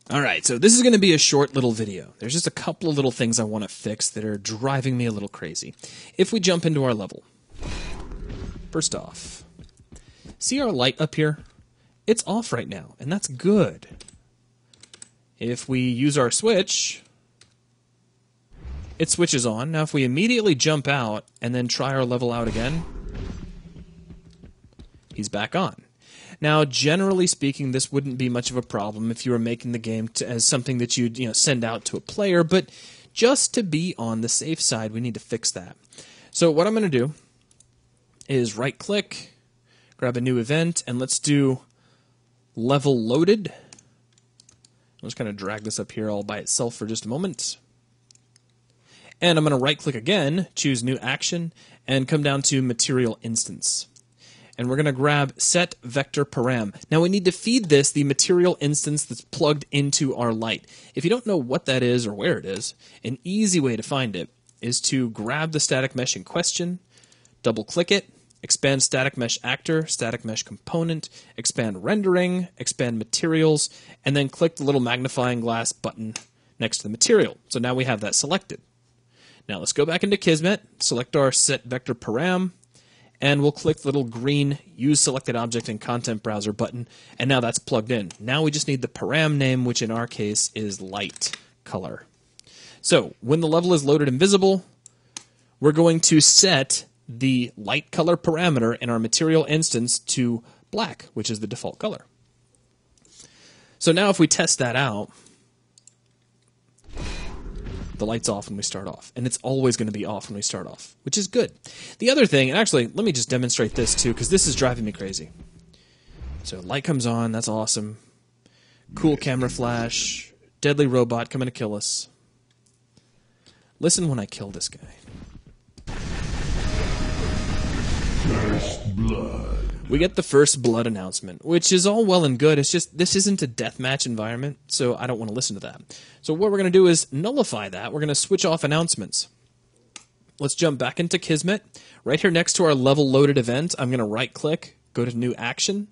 Alright, so this is going to be a short little video. There's just a couple of little things I want to fix that are driving me a little crazy. If we jump into our level, first off, see our light up here? It's off right now, and that's good. If we use our switch, it switches on. Now if we immediately jump out and then try our level out again, he's back on. Now, generally speaking, this wouldn't be much of a problem if you were making the game as something that you'd send out to a player, but just to be on the safe side, we need to fix that. So what I'm going to do is right-click, grab a new event, and let's do level loaded. I'm just going to drag this up here all by itself for just a moment. And I'm going to right-click again, choose new action, and come down to material instance. And we're going to grab set vector param. Now we need to feed this the material instance that's plugged into our light. If you don't know what that is or where it is, an easy way to find it is to grab the static mesh in question, double click it, expand static mesh actor, static mesh component, expand rendering, expand materials, and then click the little magnifying glass button next to the material. So now we have that selected. Now let's go back into Kismet, select our set vector param, and we'll click the little green Use Selected Object in Content Browser button, and now that's plugged in. Now we just need the param name, which in our case is light color. So when the level is loaded and visible, we're going to set the light color parameter in our material instance to black, which is the default color. So now if we test that out, the light's off when we start off, and it's always going to be off when we start off, which is good. The other thing, and actually, let me just demonstrate this too, because this is driving me crazy. So light comes on, that's awesome. Cool camera flash, deadly robot coming to kill us. Listen when I kill this guy. First blood. We get the first blood announcement, which is all well and good. It's just, this isn't a deathmatch environment, so I don't want to listen to that. So what we're going to do is nullify that. We're going to switch off announcements. Let's jump back into Kismet. Right here next to our level loaded event, I'm going to right-click, go to New Action,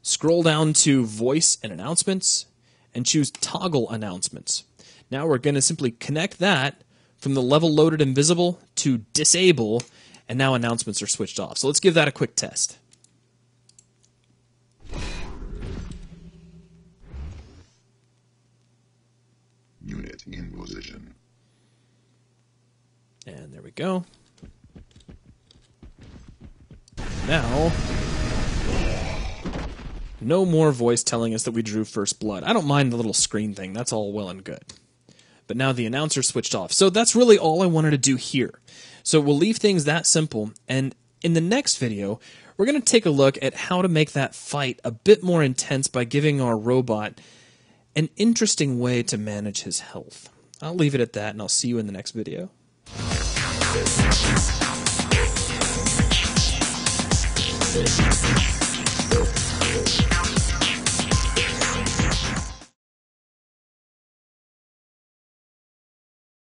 scroll down to Voice and Announcements, and choose Toggle Announcements. Now we're going to simply connect that from the level loaded and visible to Disable, and now announcements are switched off. So let's give that a quick test. Unit in position. And there we go. Now, no more voice telling us that we drew first blood. I don't mind the little screen thing. That's all well and good. But now the announcer switched off. So that's really all I wanted to do here. So we'll leave things that simple. And in the next video, we're going to take a look at how to make that fight a bit more intense by giving our robot an interesting way to manage his health. I'll leave it at that, and I'll see you in the next video.